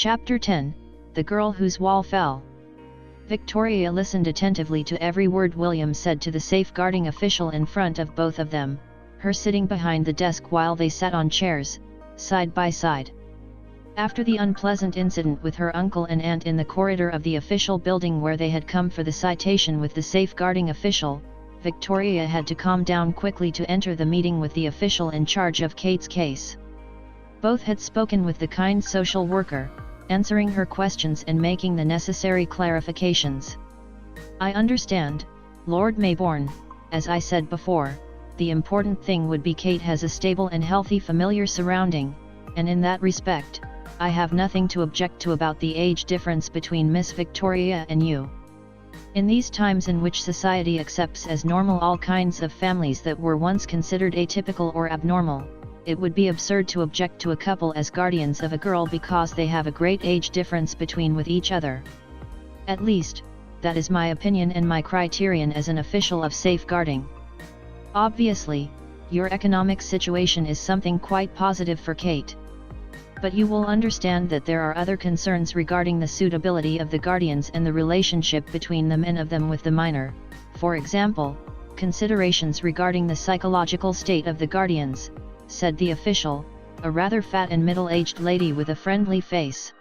Chapter 10, The Girl Whose Wall Fell. Victoria listened attentively to every word William said to the safeguarding official in front of both of them, her sitting behind the desk while they sat on chairs, side by side. After the unpleasant incident with her uncle and aunt in the corridor of the official building where they had come for the citation with the safeguarding official, Victoria had to calm down quickly to enter the meeting with the official in charge of Kate's case. Both had spoken with the kind social worker, answering her questions and making the necessary clarifications. "I understand, Lord Mayborn, as I said before, the important thing would be Kate has a stable and healthy familiar surrounding, and in that respect, I have nothing to object to about the age difference between Miss Victoria and you. In these times in which society accepts as normal all kinds of families that were once considered atypical or abnormal, it would be absurd to object to a couple as guardians of a girl because they have a great age difference between with each other. At least, that is my opinion and my criterion as an official of safeguarding. Obviously, your economic situation is something quite positive for Kate. But you will understand that there are other concerns regarding the suitability of the guardians and the relationship between them and of them with the minor, for example, considerations regarding the psychological state of the guardians," said the official, a rather fat and middle-aged lady with a friendly face.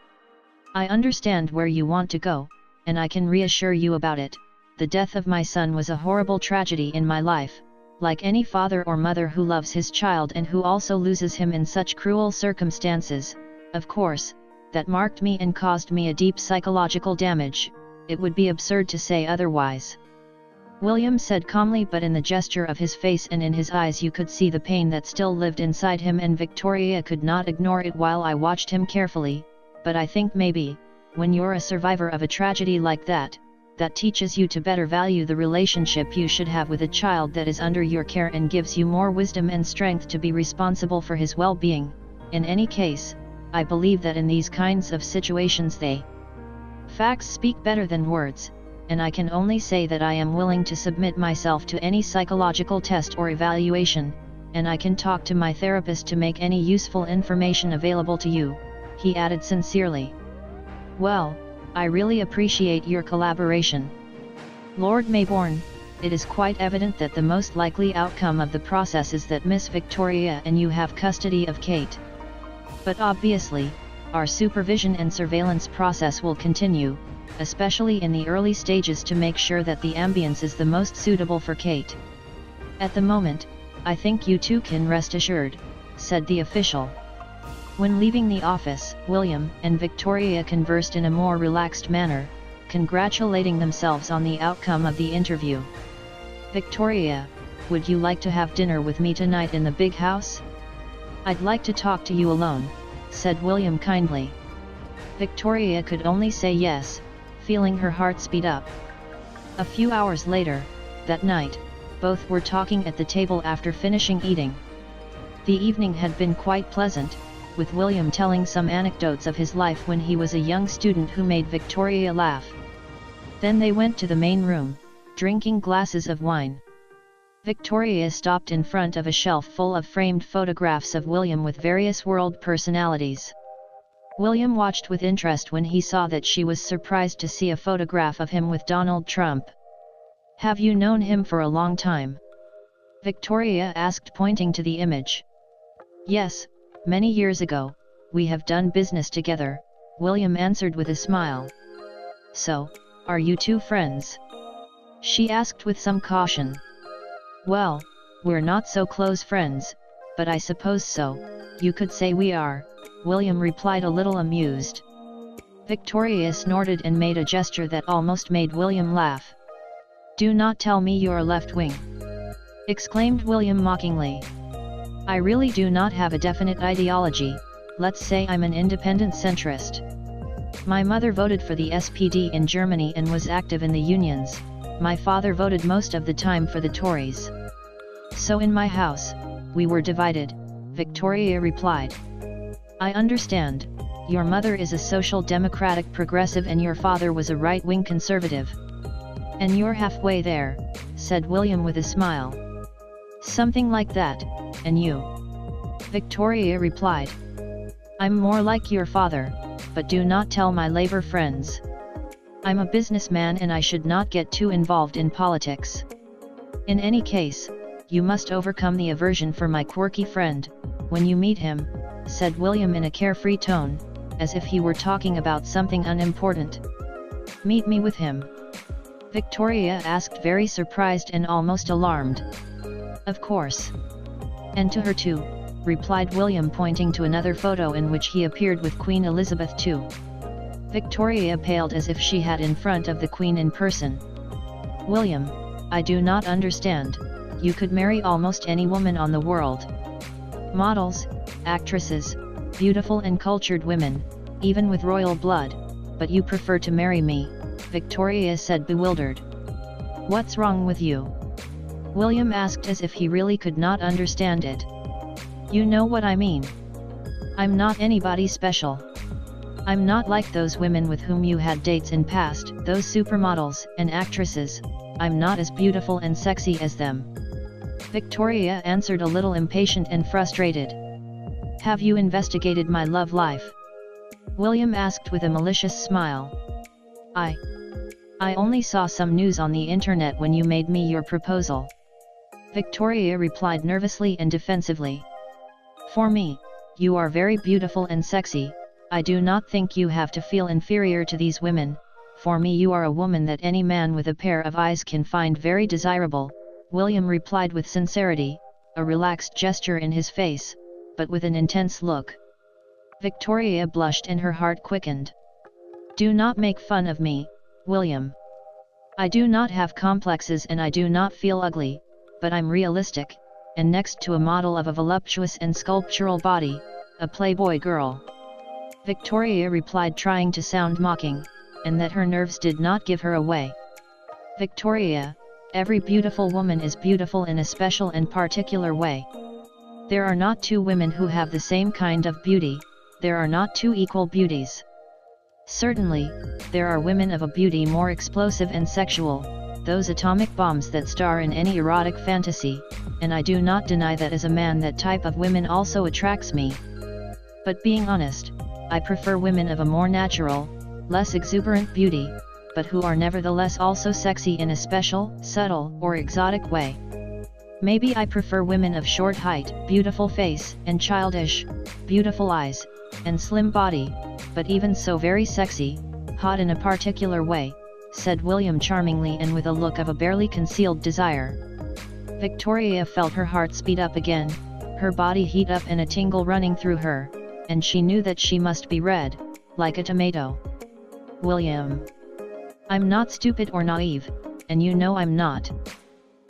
"I understand where you want to go, and I can reassure you about it. The death of my son was a horrible tragedy in my life, like any father or mother who loves his child and who also loses him in such cruel circumstances. Of course, that marked me and caused me a deep psychological damage. It would be absurd to say otherwise," William said calmly, but in the gesture of his face and in his eyes you could see the pain that still lived inside him, and Victoria could not ignore it while I watched him carefully. "But I think maybe, when you're a survivor of a tragedy like that, that teaches you to better value the relationship you should have with a child that is under your care and gives you more wisdom and strength to be responsible for his well-being. In any case, I believe that in these kinds of situations facts speak better than words, and I can only say that I am willing to submit myself to any psychological test or evaluation, and I can talk to my therapist to make any useful information available to you," he added sincerely. "Well, I really appreciate your collaboration, Lord Mayborn. It is quite evident that the most likely outcome of the process is that Miss Victoria and you have custody of Kate. But obviously, our supervision and surveillance process will continue, especially in the early stages, to make sure that the ambience is the most suitable for Kate. At the moment, I think you two can rest assured," said the official. When leaving the office, William and Victoria conversed in a more relaxed manner, congratulating themselves on the outcome of the interview. "Victoria, would you like to have dinner with me tonight in the big house?" "I'd like to talk to you alone," said William kindly. Victoria could only say yes, feeling her heart speed up. A few hours later, that night, both were talking at the table after finishing eating. The evening had been quite pleasant, with William telling some anecdotes of his life when he was a young student who made Victoria laugh. Then they went to the main room, drinking glasses of wine. Victoria stopped in front of a shelf full of framed photographs of William with various world personalities. William watched with interest when he saw that she was surprised to see a photograph of him with Donald Trump. "Have you known him for a long time?" Victoria asked, pointing to the image. "Yes, many years ago, we have done business together," William answered with a smile. "So, are you two friends?" she asked with some caution. "Well, we're not so close friends, but I suppose so, you could say we are," William replied, a little amused. Victoria snorted and made a gesture that almost made William laugh. "Do not tell me you're left-wing," exclaimed William mockingly. "I really do not have a definite ideology. Let's say I'm an independent centrist. My mother voted for the SPD in Germany and was active in the unions. My father voted most of the time for the Tories. So in my house, we were divided," Victoria replied. "I understand. Your mother is a social democratic progressive and your father was a right-wing conservative. And you're halfway there," said William with a smile. "Something like that, and you?" Victoria replied. "I'm more like your father, but do not tell my labor friends. I'm a businessman and I should not get too involved in politics. In any case, you must overcome the aversion for my quirky friend, when you meet him," said William in a carefree tone, as if he were talking about something unimportant. "Meet me with him?" Victoria asked, very surprised and almost alarmed. "Of course. And to her too," replied William, pointing to another photo in which he appeared with Queen Elizabeth II. Victoria paled as if she had in front of the Queen in person. "William, I do not understand. You could marry almost any woman on the world. Models, actresses, beautiful and cultured women, even with royal blood, but you prefer to marry me," Victoria said, bewildered. "What's wrong with you?" William asked, as if he really could not understand it. "You know what I mean. I'm not anybody special. I'm not like those women with whom you had dates in past, those supermodels and actresses. I'm not as beautiful and sexy as them," Victoria answered, a little impatient and frustrated. "Have you investigated my love life?" William asked with a malicious smile. I only saw some news on the internet when you made me your proposal," Victoria replied nervously and defensively. "For me, you are very beautiful and sexy. I do not think you have to feel inferior to these women. For me you are a woman that any man with a pair of eyes can find very desirable," William replied with sincerity, a relaxed gesture in his face, but with an intense look. Victoria blushed and her heart quickened. "Do not make fun of me, William. I do not have complexes and I do not feel ugly, but I'm realistic, and next to a model of a voluptuous and sculptural body, a playboy girl," Victoria replied, trying to sound mocking, and that her nerves did not give her away. "Victoria, every beautiful woman is beautiful in a special and particular way. There are not two women who have the same kind of beauty, there are not two equal beauties. Certainly, there are women of a beauty more explosive and sexual, those atomic bombs that star in any erotic fantasy, and I do not deny that as a man that type of women also attracts me. But being honest, I prefer women of a more natural, less exuberant beauty, but who are nevertheless also sexy in a special, subtle, or exotic way. Maybe I prefer women of short height, beautiful face, and childish, beautiful eyes, and slim body, but even so very sexy, hot in a particular way," said William charmingly and with a look of a barely concealed desire. Victoria felt her heart speed up again, her body heat up and a tingle running through her, and she knew that she must be red, like a tomato. "William, I'm not stupid or naive, and you know I'm not.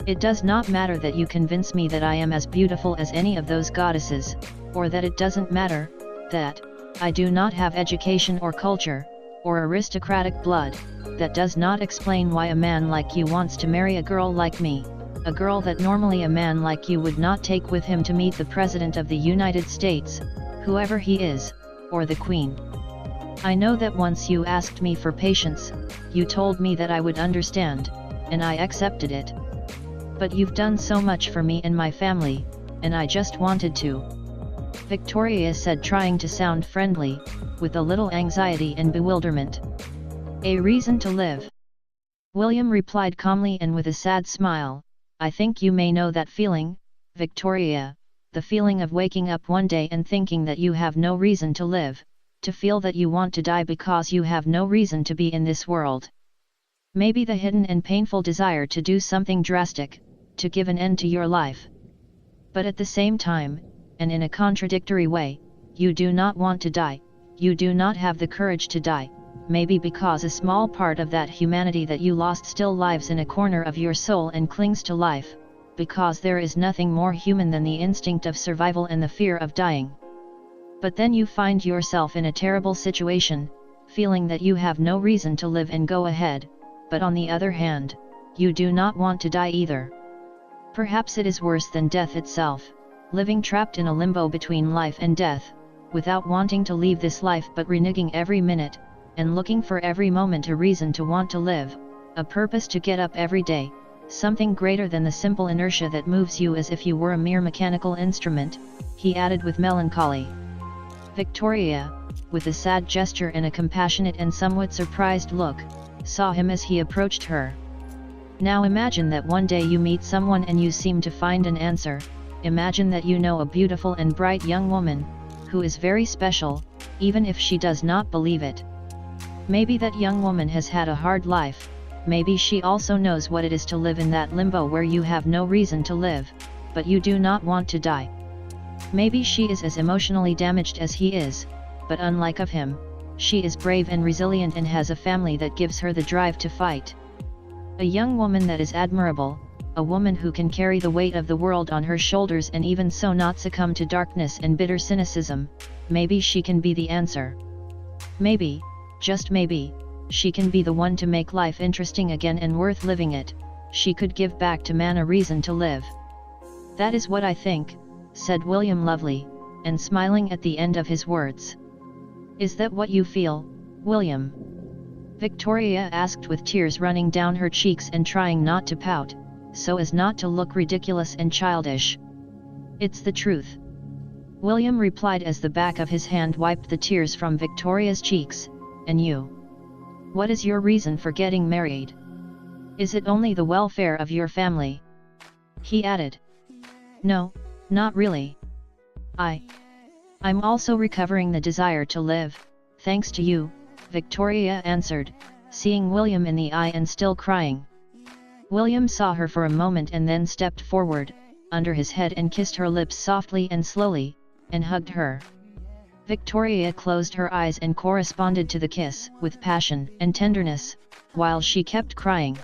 It does not matter that you convince me that I am as beautiful as any of those goddesses, or that it doesn't matter that I do not have education or culture, or aristocratic blood. That does not explain why a man like you wants to marry a girl like me, a girl that normally a man like you would not take with him to meet the President of the United States, whoever he is, or the Queen. I know that once you asked me for patience, you told me that I would understand, and I accepted it. But you've done so much for me and my family, and I just wanted to," Victoria said, trying to sound friendly, with a little anxiety and bewilderment. "A reason to live," William replied calmly and with a sad smile. "I think you may know that feeling, Victoria, the feeling of waking up one day and thinking that you have no reason to live, to feel that you want to die because you have no reason to be in this world. Maybe the hidden and painful desire to do something drastic, to give an end to your life. But at the same time, and in a contradictory way, you do not want to die, you do not have the courage to die, maybe because a small part of that humanity that you lost still lives in a corner of your soul and clings to life, because there is nothing more human than the instinct of survival and the fear of dying. But then you find yourself in a terrible situation, feeling that you have no reason to live and go ahead, but on the other hand, you do not want to die either. Perhaps it is worse than death itself, living trapped in a limbo between life and death, without wanting to leave this life but reneging every minute, and looking for every moment a reason to want to live, a purpose to get up every day, something greater than the simple inertia that moves you as if you were a mere mechanical instrument," he added with melancholy. Victoria, with a sad gesture and a compassionate and somewhat surprised look, saw him as he approached her. Now imagine that one day you meet someone and you seem to find an answer. Imagine that you know a beautiful and bright young woman, who is very special, even if she does not believe it. Maybe that young woman has had a hard life, maybe she also knows what it is to live in that limbo where you have no reason to live, but you do not want to die. Maybe she is as emotionally damaged as he is, but unlike of him, she is brave and resilient and has a family that gives her the drive to fight. A young woman that is admirable, a woman who can carry the weight of the world on her shoulders and even so not succumb to darkness and bitter cynicism. Maybe she can be the answer. Maybe, just maybe, she can be the one to make life interesting again and worth living it. She could give back to man a reason to live. That is what I think, said William Lovely, and smiling at the end of his words. Is that what you feel, William? Victoria asked with tears running down her cheeks and trying not to pout, so as not to look ridiculous and childish. It's the truth. William replied as the back of his hand wiped the tears from Victoria's cheeks. And you? What is your reason for getting married? Is it only the welfare of your family? He added. No, not really. I'm also recovering the desire to live, thanks to you, Victoria answered, seeing William in the eye and still crying. William saw her for a moment and then stepped forward, under his head and kissed her lips softly and slowly, and hugged her. Victoria closed her eyes and corresponded to the kiss with passion and tenderness, while she kept crying.